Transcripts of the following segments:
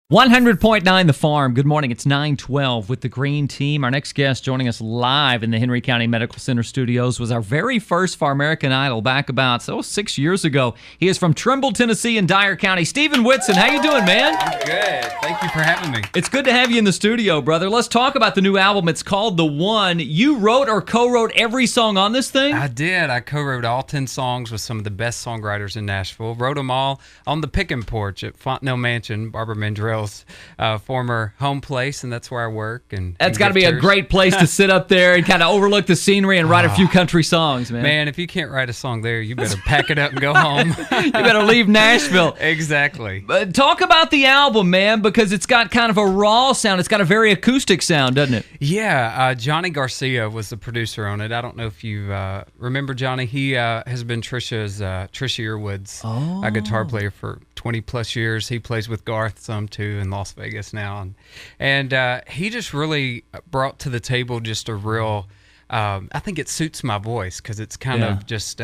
100.9 The Farm. Good morning. It's 9:12 with the Green Team. Our next guest joining us live in the Henry County Medical Center studios was our very first Far American Idol back about 6 years ago. He is from Trimble, Tennessee, in Dyer County. Stephen Whitson, how you doing, man? I'm good. Thank you for having me. It's good to have you in the studio, brother. Let's talk about the new album. It's called The One. You wrote or co-wrote every song on this thing? I did. I co-wrote all 10 songs with some of the best songwriters in Nashville. Wrote them all on the picking porch at Fontenelle Mansion, Barbara Mandrell's former home place, and that's where I work. And that's got to be a great place to sit up there and kind of overlook the scenery and write a few country songs, man. Man, if you can't write a song there, you better pack it up and go home. You better leave Nashville. Exactly. Talk about the album, man, because it's got kind of a raw sound. It's got a very acoustic sound, doesn't it? Yeah. Johnny Garcia was the producer on it. I don't know if you remember Johnny. He has been Trisha Yearwood's guitar player for 20 plus years. He plays with Garth some too in Las Vegas now, and he just really brought to the table just a real I think it suits my voice because it's kind of just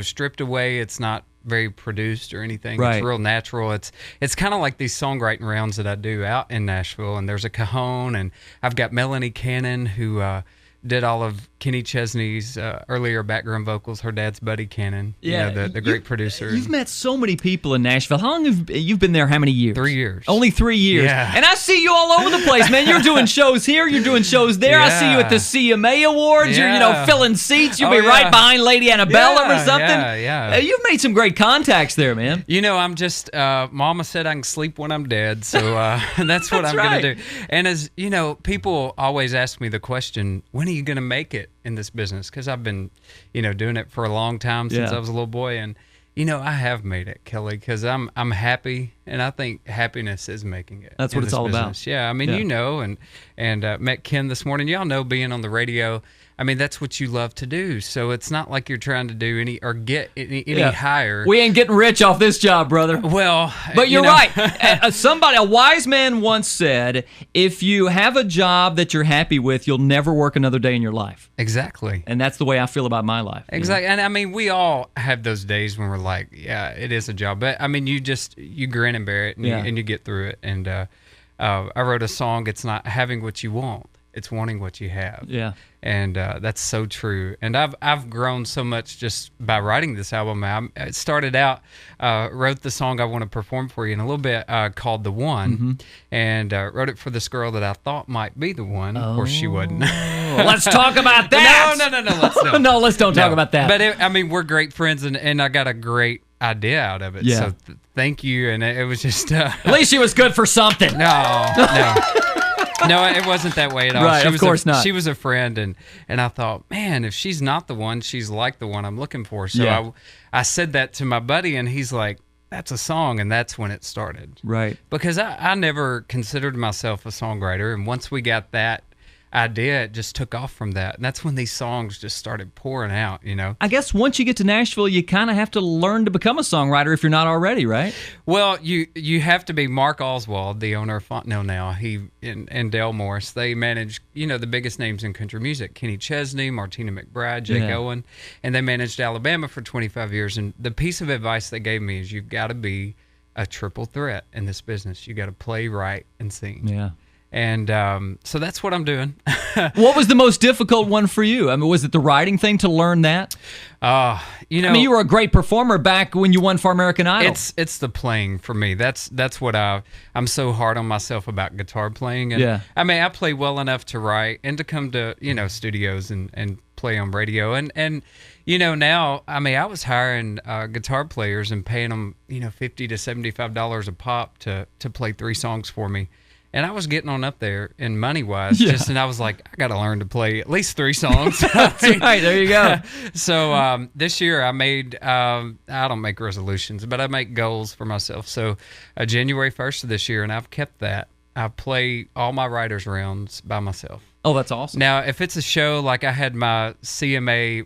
stripped away. It's not very produced or anything. Right. It's real natural. It's kind of like these songwriting rounds that I do out in Nashville, and there's a cajon, and I've got Melanie Cannon who did all of Kenny Chesney's earlier background vocals. Her dad's Buddy Cannon, the great producer. You've met so many people in Nashville. How long have you've been there? How many years? 3 years. Only 3 years. Yeah. And I see you all over the place, man. You're doing shows here. You're doing shows there. Yeah. I see you at the CMA Awards. Yeah. You're filling seats. You'll be right behind Lady Annabella or something. Yeah. You've made some great contacts there, man. I'm just, Mama said I can sleep when I'm dead, so that's what I'm going to do. And as, people always ask me the question, when are you going to make it in this business? Because I've been, doing it for a long time since I was a little boy, and I have made it, Kelly, because I'm happy, and I think happiness is making it. That's what it's all about. Yeah, I mean, and met Ken this morning. Y'all know being on the radio. I mean, that's what you love to do. So it's not like you're trying to do get any higher. We ain't getting rich off this job, brother. Well, but you're right. A wise man once said, if you have a job that you're happy with, you'll never work another day in your life. Exactly. And that's the way I feel about my life. Exactly. And I mean, we all have those days when we're like, yeah, it is a job. But I mean, you grin and bear it, and you get through it. And I wrote a song, it's not having what you want, it's wanting what you have. Yeah. And that's so true. And I've grown so much just by writing this album. I started out, wrote the song I want to perform for you in a little bit called The One, and wrote it for this girl that I thought might be the one. Of course, she wasn't. Let's talk about that. No, let's don't talk about that. But we're great friends, and I got a great idea out of it. Yeah. So thank you. And it was just... At least she was good for something. No. No, it wasn't that way at all. Right, of course not. She was a friend, and I thought, man, if she's not the one, she's like the one I'm looking for. So I said that to my buddy, and he's like, that's a song, and that's when it started. Right. Because I never considered myself a songwriter, and once we got that idea, it just took off from that, and that's when these songs just started pouring out. I guess once you get to Nashville, you kind of have to learn to become a songwriter if you're not already, right? Well, you have to be. Mark Oswald, the owner of Fontenelle now, he and Dale Morris, they manage the biggest names in country music: Kenny Chesney, Martina McBride, Jake Owen, and they managed Alabama for 25 years. And the piece of advice they gave me is, you've got to be a triple threat in this business. You got to play, write, and sing. Yeah. And so that's what I'm doing. What was the most difficult one for you? I mean, was it the writing thing to learn that? You were a great performer back when you won Far American Idol. It's the playing for me. That's what I'm so hard on myself about guitar playing. And I play well enough to write and to come to studios and play on radio. And now I was hiring guitar players and paying them $50 to $75 a pop to play 3 songs for me. And I was getting on up there in money-wise, and I was like, I got to learn to play at least 3 songs. That's right. There you go. So this year I made, I don't make resolutions, but I make goals for myself. So January 1st of this year, and I've kept that. I play all my writers' rounds by myself. Oh, that's awesome. Now, if it's a show like I had my CMA,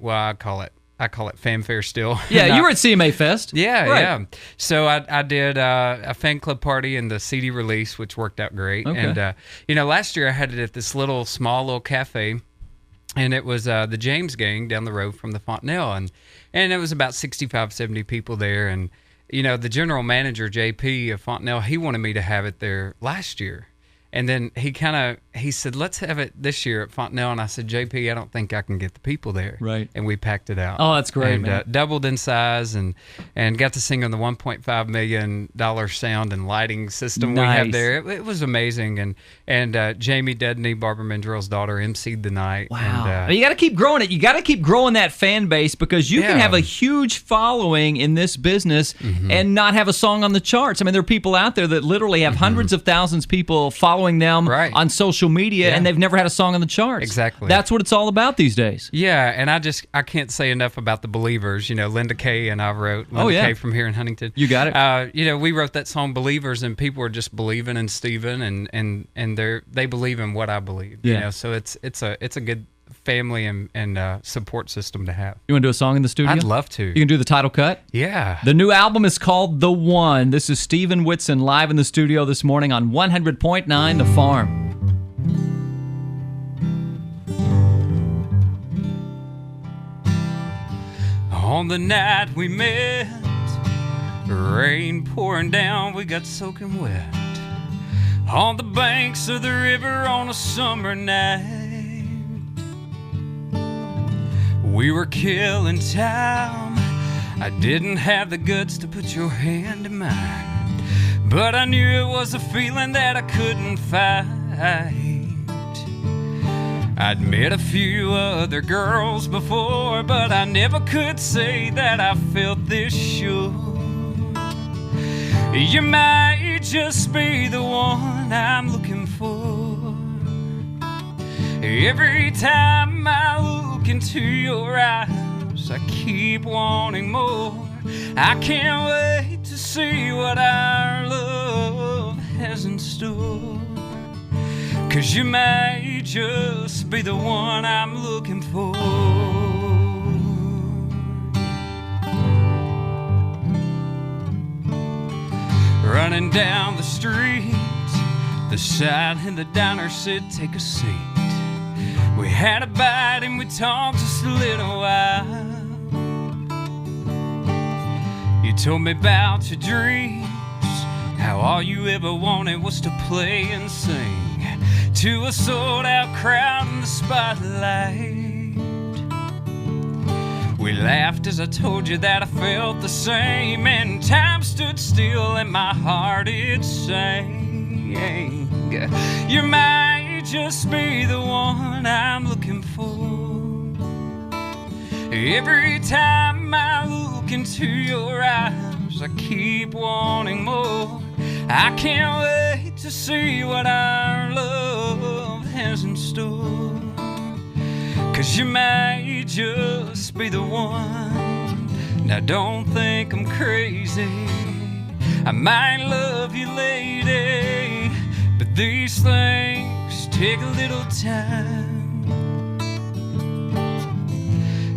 I call it fanfare still. Yeah, you were at CMA Fest. Yeah, right. Yeah. So I did a fan club party and the CD release, which worked out great. Okay. And last year I had it at this small little cafe, and it was the James Gang down the road from the Fontenelle, and it was about 65, 70 people there, and the general manager, JP of Fontenelle, he wanted me to have it there last year. And then he said, let's have it this year at Fontenelle. And I said, JP, I don't think I can get the people there. Right. And we packed it out. Oh, that's great, and, man. Doubled in size and got to sing on the $1.5 million sound and lighting system we have there. It was amazing. And Jamie Dedney, Barbara Mandrell's daughter, emceed the night. Wow. And, you got to keep growing it. You got to keep growing that fan base, because you can have a huge following in this business and not have a song on the charts. I mean, there are people out there that literally have hundreds of thousands of people following them on social media, and they've never had a song on the charts. Exactly. That's what it's all about these days. Yeah, and I can't say enough about the Believers. Linda Kay and I wrote. Linda Kay from here in Huntington. You got it. We wrote that song Believers, and people are just believing in Stephen, and they believe in what I believe. Yeah. So it's a good family and support system to have. You want to do a song in the studio? I'd love to. You can do the title cut? Yeah. The new album is called The One. This is Stephen Whitson live in the studio this morning on 100.9 The Farm. On the night we met, rain pouring down, we got soaking wet. On the banks of the river on a summer night, we were killing time. I didn't have the guts to put your hand in mine, but I knew it was a feeling that I couldn't fight. I'd met a few other girls before, but I never could say that I felt this sure. You might just be the one I'm looking for. Every time I look into your eyes, I keep wanting more. I can't wait to see what our love has in store. 'Cause you might just be the one I'm looking for. Running down the street, the sign in the diner said, take a seat. We had a bite and we talked just a little while. You told me about your dreams, how all you ever wanted was to play and sing to a sold-out crowd in the spotlight. We laughed as I told you that I felt the same, and time stood still and my heart it sang. You might just be the one I'm looking for. Every time I look into your eyes, I keep wanting more. I can't wait to see what our love has in store. 'Cause you might just be the one. Now don't think I'm crazy, I might love you lady, but these things take a little time.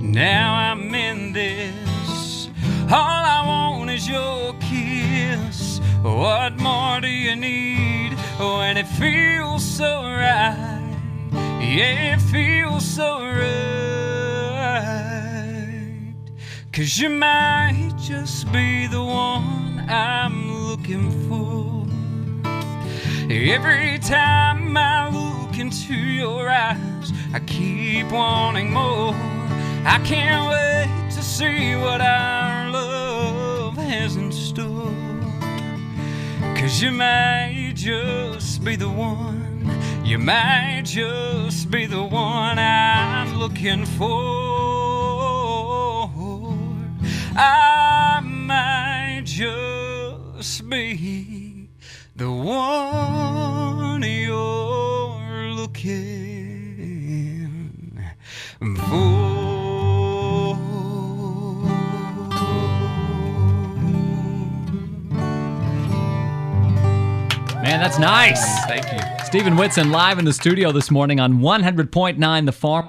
Now I'm in this, all I want is your kiss. What more do you need when it feels so right? Yeah, it feels so right. 'Cause you might just be the one I'm looking for. Every time I look into your eyes, I keep wanting more. I can't wait to see what our love has in store. 'Cause you might just be the one. You might just be the one I'm looking for. I might just be the one you're looking for. Man, that's nice. Thank you. Stephen Whitson live in the studio this morning on 100.9 The Farm.